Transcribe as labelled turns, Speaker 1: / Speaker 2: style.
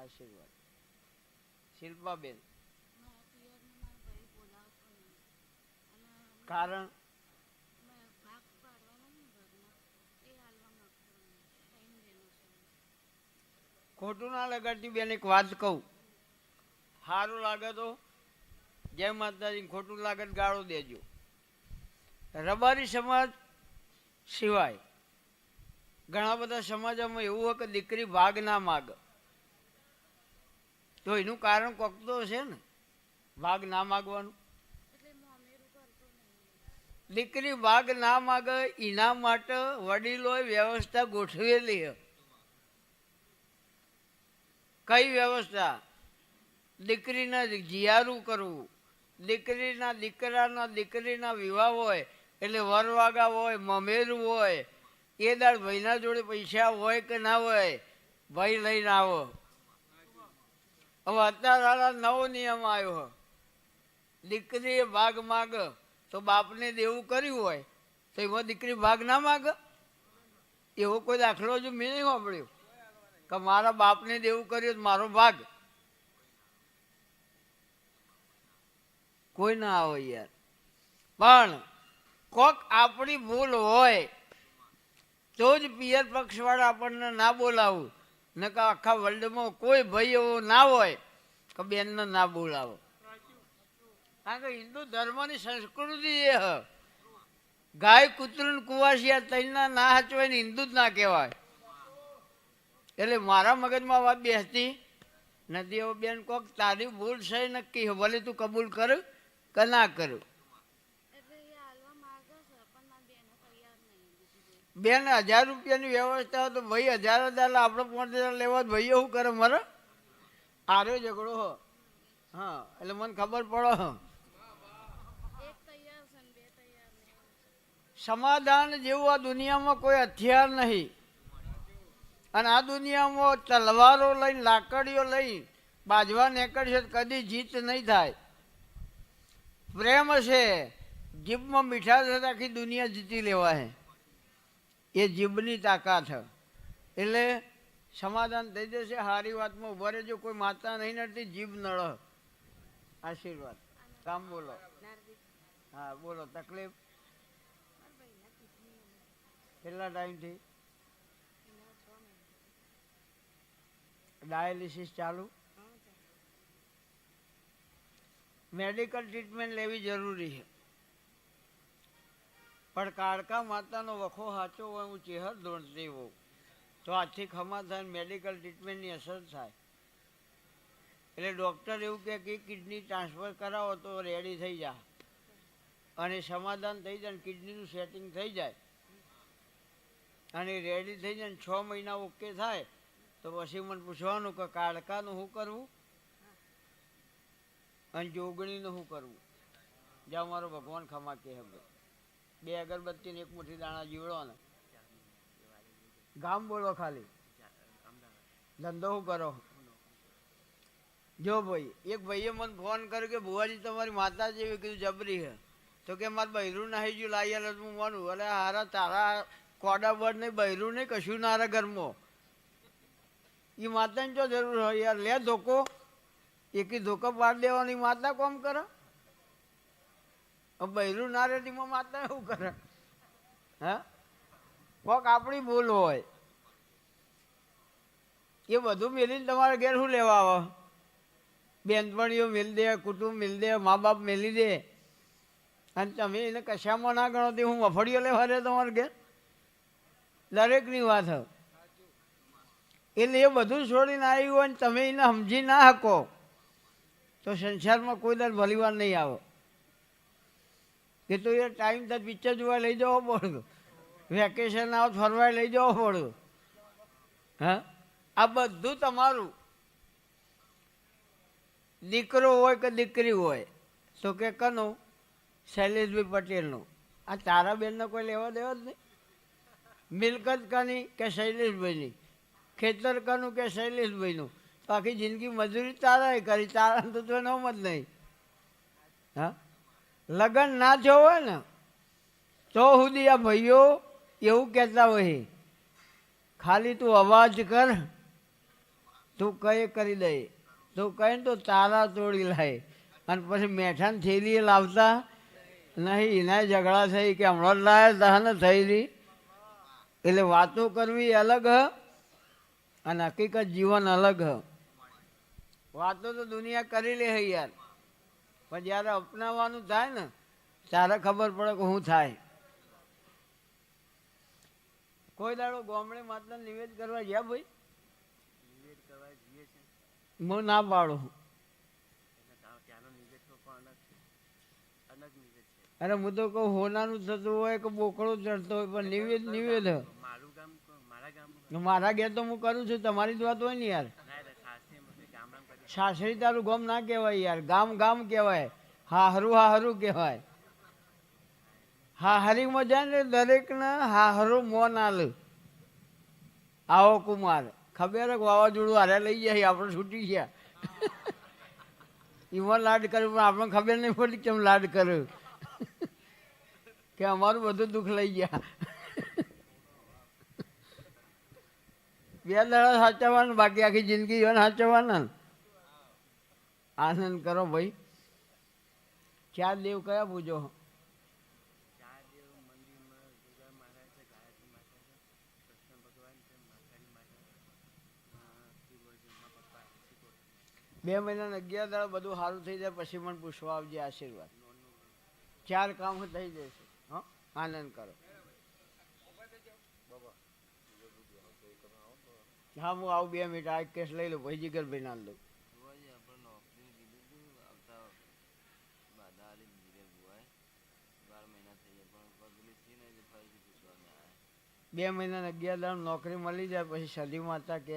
Speaker 1: આશીર્વાદ. શિલ્પાબેન, કારણ ખોટું ના લગાડતી બેન. એક વાત કહું, સારું લાગે તો જય માતાજી, ખોટું લાગે તો ગાળો દેજો. રબારી સમાજ સિવાય ઘણા બધા સમાજોમાં એવું હોય કે દીકરી ભાગ ના માગ, તો એનું કારણ કોક તો છે ને ભાગ ના માગવાનું. દીકરી ભાગ ના માગે એના માટે વડીલોએ વ્યવસ્થા ગોઠવેલી. કઈ વ્યવસ્થા? દીકરીના જીયારું કરવું, દીકરીના દીકરીના વિવાહ હોય એટલે વરવાગા હોય, મમેરું હોય, એ દાડ ભાઈના જોડે પૈસા હોય કે ના હોય, ભાઈ લઈને આવો. હવે અત્યારે નવો નિયમ આવ્યો, દીકરીએ ભાગ માગ તો બાપને દેવું કર્યું હોય તો એમાં દીકરી ભાગ ના માગ? એવો કોઈ દાખલો હજુ મેં નહીં સાંભળ્યો કે મારા બાપને દેવું કર્યું તો મારો ભાગ. કોઈ ના આવે યાર. પણ કોક આપણી ભૂલ હોય તો જ પિયર પક્ષવાળા આપણને ના બોલાવું, ને કે આખા વર્લ્ડમાં કોઈ ભાઈ એવો ના હોય કે બેનને ના બોલાવો. કારણ કે હિન્દુ ધર્મની સંસ્કૃતિ એ હ ગાય કૂતરું કુવાસિયા તૈના ના હચવાય ને હિન્દુ જ ના કહેવાય. એટલે મારા મગજમાં વાત બેસતી નથી. હવે બેન કોક તારી ભૂલ છે નક્કી, ભલે તું કબૂલ કર કે ના કરું. બેન 1000 રૂપિયાની વ્યવસ્થા હોય તો ભાઈ 1000 આપણે 5000 લેવા, ભાઈઓ શું કરે મારે? આર્યો ઝઘડો હો. હા, એટલે મને ખબર પડો. સમાધાન જેવું આ દુનિયામાં કોઈ હથિયાર નહીં. અને આ દુનિયામાં તલવારો લઈને, લાકડીઓ લઈને બાજવા નીકળશે કદી જીત નહીં થાય. પ્રેમ છે, જીભમાં મીઠાશ છે, આખી દુનિયા જીતી લેવા છે. એ જીભની તાકાત છે. એટલે સમાધાન થઈ જશે. સારી વાતમાં ઉભા રહેજો. કોઈ માતા નહીં નડતી, જીભ નળ. આશીર્વાદ. કામ બોલો. હા બોલો. તકલીફ કેટલા ટાઈમથી? ડાયાલિસિસ ચાલુ? મેડિકલ ટ્રીટમેન્ટ લેવી જરૂરી છે. પણ કાળકા માતાનો વખો સાચો હોય, હું ચેહર દોડતી હોઉં તો આજથી ખમા થાય, મેડિકલ ટ્રીટમેન્ટની અસર થાય. એટલે ડૉક્ટર એવું કહે કે કિડની ટ્રાન્સફર કરાવો તો રેડી થઈ જાય અને સમાધાન થઈ જાય, કિડનીનું સેટિંગ થઈ જાય અને રેડી થઈ જાય. 6 મહિના ઓકે થાય તો પછી મને પૂછવાનું કે કાળકાનું શું કરવું અને જોગણીનું શું કરવું. જ્યાં મારો ભગવાન ખમા કહે હવે 2 અગરબત્તી ને 1 મુઠ્ઠી દાણા જીવડો ને. ગામ બોલો ખાલી. ધંધો શું કરો? જો ભાઈ, એક ભાઈએ મને ફોન કર્યો કે ભુવાજી તમારી માતા જેવી. કીધું જબરી છે. તો કે મારે બૈરું નાહી ગયું લાવી આલે હું માનું. અરે હારા તારા કોડા બળ નહીં, બૈરું નહીં, કશું ના રે ઘરમાં. એ માતાની જો જરૂર હોય યાર. લે ધોકો, એકી ધોકો પાડી દેવાની માતા કોમ કરે. બૈરું ના રહે એમાં માતા એવું કરે? હા, કોક આપણી ભૂલ હોય એ બધું મેલીને તમારે ઘેર શું લેવા આવે? બેનપણીઓ મેલ દે, કુટુંબ મેલ દે, મા બાપ મેલી દે અને તમે એને કશામાં ના ગણો તે હું મફળીઓ લેવા દે તમારે ઘેર? દરેકની વાત હ. એટલે એ બધું છોડીને આવ્યું હોય ને તમે એને સમજી ના શકો તો સંસારમાં કોઈ દર ભલીવાર નહીં આવે. કે તો એ ટાઈમ થાય પિક્ચર જોવા લઈ જવો પડે, વેકેશન આવે ફરવા લઈ જવો પડે. હા, આ બધું તમારું. દીકરો હોય કે દીકરી હોય તો કે કનું? શૈલેષભાઈ પટેલનું. આ તારા બેનનો કોઈ લેવા દેવા જ નહીં. મિલકત કાની કે શૈલેષભાઈની, ખેતર કાનું કે શૈલેષભાઈનું. તો આખી જિંદગી મજૂરી તારાએ કરી, તારા તો નોમ જ નહીં. હા, લગ્ન ના થયો હોય ને તો સુધી આ ભાઈઓ એવું કહેતા હોય ખાલી તું અવાજ કર તું કઈ કરી દે, તું કઈ ને તો તારા તોડી લાય. અને પછી મેઠાને થેલી લાવતા નહીં, એના ઝઘડા થઈ કે હમણાં જ લાયા તા ને થયેલી. એટલે વાતો કરવી અલગ હ અને હકીકત જીવન અલગ હ. વાતો તો દુનિયા કરી લે હે યાર, પણ જ્યારે અપનાવવાનું થાય ને ત્યારે ખબર પડે કે શું થાય. કોઈ દાડો ગામડે માતા નિવેદ કરવા ગયા ભાઈ? હું ના પાડું. અરે હું તો કહું હોનાનું થતું હોય કે બોકડો ચડતો હોય, પણ નિવેદ નિવેદ. મારા ઘેર તો હું કરું છું, તમારી જ વાત હોય ને યાર. સાસરી તારું ગામ ના કહેવાય યાર, ગામ ગામ કહેવાય, હાહરું હાહરું કહેવાય. હાહરીમાં જાય ને દરેકને હાહરું મોન આલ. આવો કુમાર ખબર કે વાવાઝોડું હારે લઈ જાય, આપણે છૂટી ગયા. એમાં લાડ કર્યું પણ આપણને ખબર નહીં પડી કેમ લાડ કર્યું, કે અમારું બધું દુઃખ લઈ ગયા. બે દાડા સાચવવાનું, બાકી આખી જિંદગી એને સાચવવાના. આનંદ કરો ભાઈ. ચાર દેવ કયા પૂજો? બે મહિના 11 દાડા બધું સારું થઈ જાય પછી મને પૂછવા આવજે, આશીર્વાદ. ચાર કામ થઈ જશે. હા, આનંદ કરો. હા, હું આવું 2 મિનિટ. આ કેસ લઈ લઉં ભાઈ, જીગરભાઈ ના લઉં. બે મહિના 11 દાડા નોકરી મળી જાય પછી સદી માતા કે